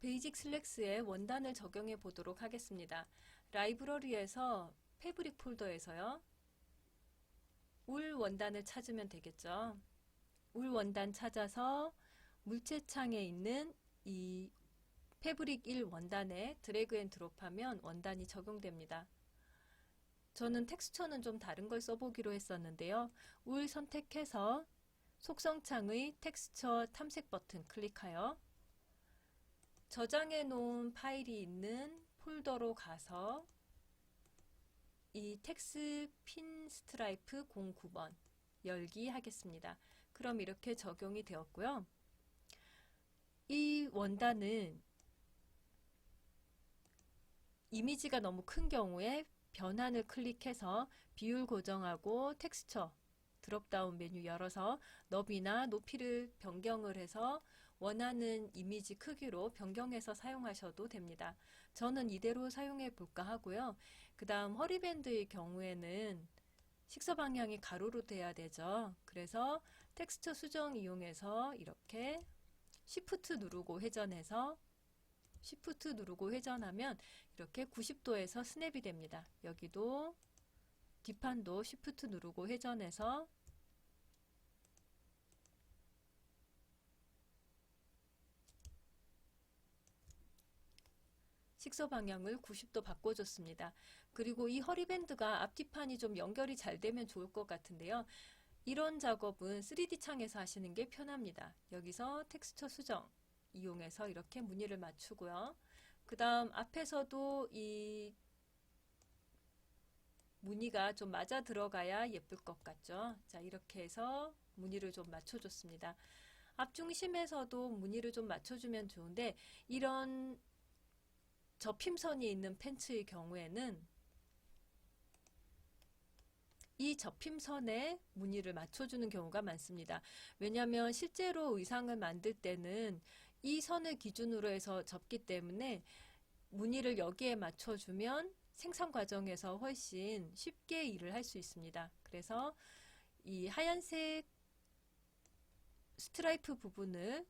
베이직 슬랙스에 원단을 적용해 보도록 하겠습니다. 라이브러리에서 패브릭 폴더에서요. 울 원단을 찾으면 되겠죠. 울 원단 찾아서 물체창에 있는 이 패브릭 1 원단에 드래그 앤 드롭하면 원단이 적용됩니다. 저는 텍스처는 좀 다른 걸 써보기로 했었는데요. 울 선택해서 속성창의 텍스처 탐색 버튼 클릭하여 저장해 놓은 파일이 있는 폴더로 가서 이 텍스 핀 스트라이프 09번 열기 하겠습니다. 그럼 이렇게 적용이 되었고요. 이 원단은 이미지가 너무 큰 경우에 변환을 클릭해서 비율 고정하고 텍스처 드롭다운 메뉴 열어서 너비나 높이를 변경을 해서 원하는 이미지 크기로 변경해서 사용하셔도 됩니다. 저는 이대로 사용해 볼까 하고요. 그 다음 허리밴드의 경우에는 식서 방향이 가로로 돼야 되죠. 그래서 텍스처 수정 이용해서 이렇게 Shift 누르고 회전해서 Shift 누르고 회전하면 이렇게 90도에서 스냅이 됩니다. 여기도 뒷판도 Shift 누르고 회전해서 식서 방향을 90도 바꿔줬습니다. 그리고 이 허리밴드가 앞뒤판이 좀 연결이 잘 되면 좋을 것 같은데요. 이런 작업은 3D 창에서 하시는 게 편합니다. 여기서 텍스처 수정 이용해서 이렇게 무늬를 맞추고요. 그 다음 앞에서도 이 무늬가 좀 맞아 들어가야 예쁠 것 같죠. 자, 이렇게 해서 무늬를 좀 맞춰줬습니다. 앞중심에서도 무늬를 좀 맞춰주면 좋은데 이런 접힘선이 있는 팬츠의 경우에는 이 접힘선에 무늬를 맞춰주는 경우가 많습니다. 왜냐하면 실제로 의상을 만들 때는 이 선을 기준으로 해서 접기 때문에 무늬를 여기에 맞춰주면 생산 과정에서 훨씬 쉽게 일을 할 수 있습니다. 그래서 이 하얀색 스트라이프 부분을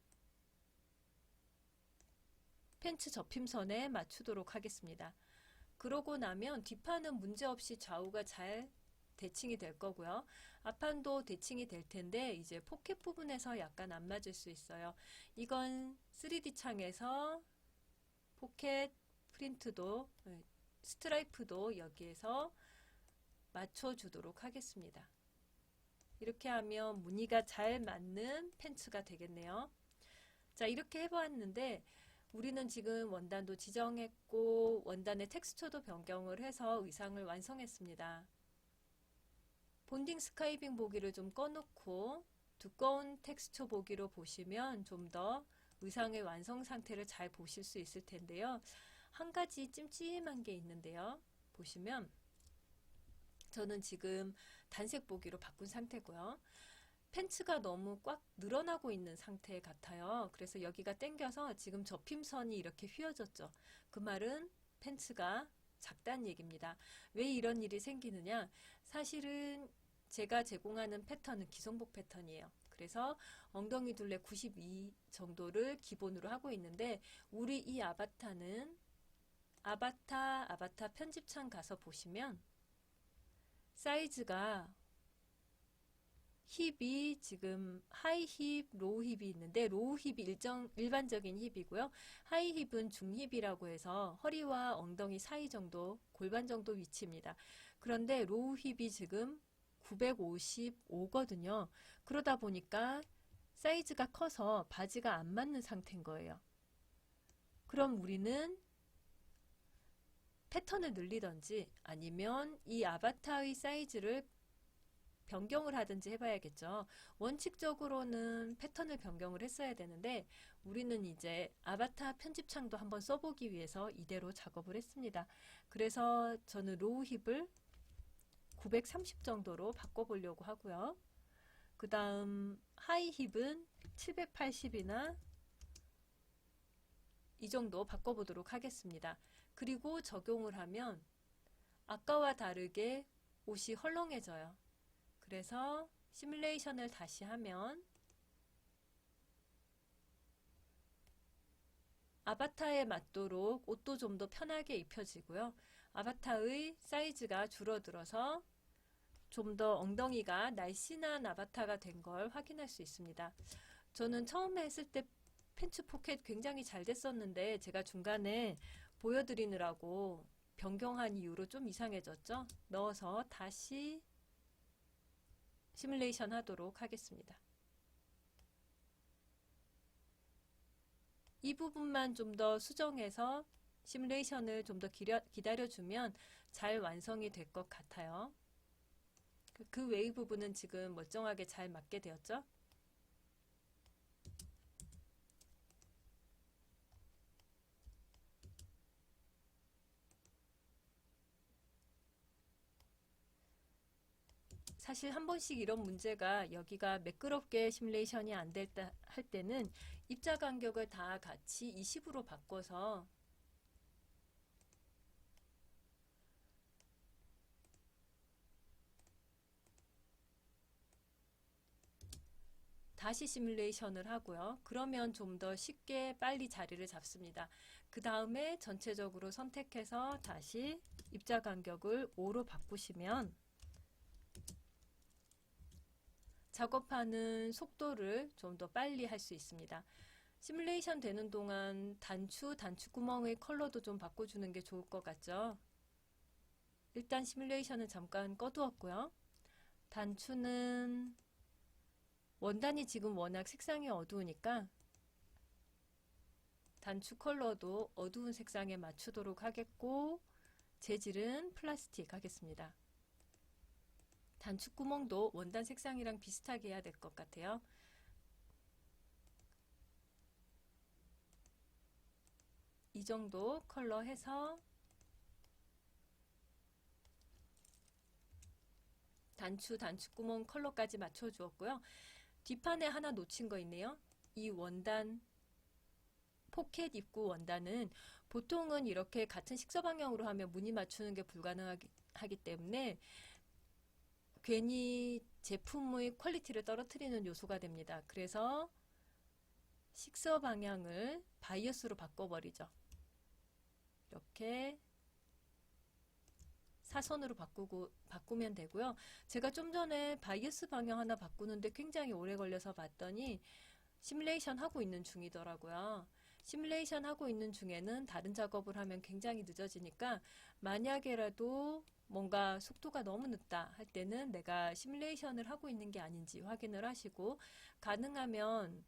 팬츠 접힘선에 맞추도록 하겠습니다. 그러고 나면 뒷판은 문제없이 좌우가 잘 대칭이 될 거고요. 앞판도 대칭이 될 텐데 이제 포켓 부분에서 약간 안 맞을 수 있어요. 이건 3D 창에서 포켓 프린트도 스트라이프도 여기에서 맞춰주도록 하겠습니다. 이렇게 하면 무늬가 잘 맞는 팬츠가 되겠네요. 자, 이렇게 해보았는데 우리는 지금 원단도 지정했고 원단의 텍스처도 변경을 해서 의상을 완성했습니다. 본딩 스카이빙 보기를 좀 꺼놓고 두꺼운 텍스처 보기로 보시면 좀 더 의상의 완성 상태를 잘 보실 수 있을 텐데요. 한 가지 찜찜한 게 있는데요. 보시면 저는 지금 단색 보기로 바꾼 상태고요. 팬츠가 너무 꽉 늘어나고 있는 상태 같아요. 그래서 여기가 당겨서 지금 접힘선이 이렇게 휘어졌죠. 그 말은 팬츠가 작다는 얘기입니다. 왜 이런 일이 생기느냐? 사실은 제가 제공하는 패턴은 기성복 패턴이에요. 그래서 엉덩이 둘레 92 정도를 기본으로 하고 있는데 우리 이 아바타는 아바타 편집창 가서 보시면 사이즈가 힙이 지금 하이 힙, 로우 힙이 있는데 로우 힙이 일반적인 힙이고요. 하이 힙은 중힙이라고 해서 허리와 엉덩이 사이 정도, 골반 정도 위치입니다. 그런데 로우 힙이 지금 955거든요. 그러다 보니까 사이즈가 커서 바지가 안 맞는 상태인 거예요. 그럼 우리는 패턴을 늘리던지 아니면 이 아바타의 사이즈를 변경을 하든지 해봐야겠죠. 원칙적으로는 패턴을 변경을 했어야 되는데 우리는 이제 아바타 편집창도 한번 써보기 위해서 이대로 작업을 했습니다. 그래서 저는 로우 힙을 930 정도로 바꿔보려고 하고요. 그 다음 하이 힙은 780이나 이 정도 바꿔보도록 하겠습니다. 그리고 적용을 하면 아까와 다르게 옷이 헐렁해져요. 그래서 시뮬레이션을 다시 하면 아바타에 맞도록 옷도 좀 더 편하게 입혀지고요. 아바타의 사이즈가 줄어들어서 좀 더 엉덩이가 날씬한 아바타가 된 걸 확인할 수 있습니다. 저는 처음에 했을 때 팬츠 포켓 굉장히 잘 됐었는데 제가 중간에 보여드리느라고 변경한 이후로 좀 이상해졌죠. 넣어서 다시 시뮬레이션 하도록 하겠습니다. 이 부분만 좀 더 수정해서 시뮬레이션을 좀 더 기다려주면 잘 완성이 될 것 같아요. 그 외의 부분은 지금 멀쩡하게 잘 맞게 되었죠. 사실 한 번씩 이런 문제가 여기가 매끄럽게 시뮬레이션이 안 될 때 할 때는 입자 간격을 다 같이 20으로 바꿔서 다시 시뮬레이션을 하고요. 그러면 좀 더 쉽게 빨리 자리를 잡습니다. 그 다음에 전체적으로 선택해서 다시 입자 간격을 5로 바꾸시면 작업하는 속도를 좀 더 빨리 할 수 있습니다. 시뮬레이션 되는 동안 단추 구멍의 컬러도 좀 바꿔주는 게 좋을 것 같죠. 일단 시뮬레이션은 잠깐 꺼두었고요. 단추는 원단이 지금 워낙 색상이 어두우니까 단추 컬러도 어두운 색상에 맞추도록 하겠고, 재질은 플라스틱 하겠습니다. 단추 구멍도 원단 색상이랑 비슷하게 해야 될 것 같아요. 이 정도 컬러 해서 단추 구멍 컬러까지 맞춰 주었고요. 뒷판에 하나 놓친 거 있네요. 이 원단 포켓 입구 원단은 보통은 이렇게 같은 식서 방향으로 하면 무늬 맞추는 게 불가능하기 때문에 괜히 제품의 퀄리티를 떨어뜨리는 요소가 됩니다. 그래서 식서 방향을 바이어스로 바꿔버리죠. 이렇게 사선으로 바꾸면 되고요. 제가 좀 전에 바이어스 방향 하나 바꾸는데 굉장히 오래 걸려서 봤더니 시뮬레이션 하고 있는 중이더라고요. 시뮬레이션 하고 있는 중에는 다른 작업을 하면 굉장히 늦어지니까 만약에라도 뭔가 속도가 너무 늦다 할 때는 내가 시뮬레이션을 하고 있는 게 아닌지 확인을 하시고, 가능하면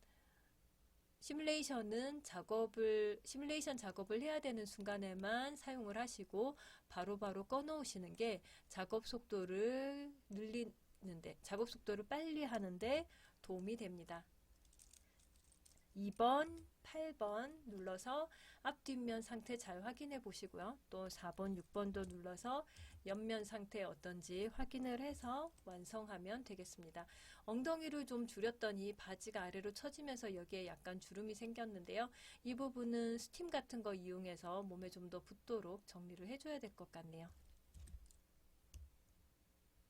시뮬레이션 작업을 해야 되는 순간에만 사용을 하시고 바로바로 꺼놓으시는 게 작업 속도를 작업 속도를 빨리 하는데 도움이 됩니다. 2번, 8번 눌러서 앞 뒷면 상태 잘 확인해 보시고요. 또 4번, 6번도 눌러서 옆면 상태 어떤지 확인을 해서 완성하면 되겠습니다. 엉덩이를 좀 줄였더니 바지가 아래로 처지면서 여기에 약간 주름이 생겼는데요. 이 부분은 스팀 같은 거 이용해서 몸에 좀 더 붙도록 정리를 해줘야 될 것 같네요.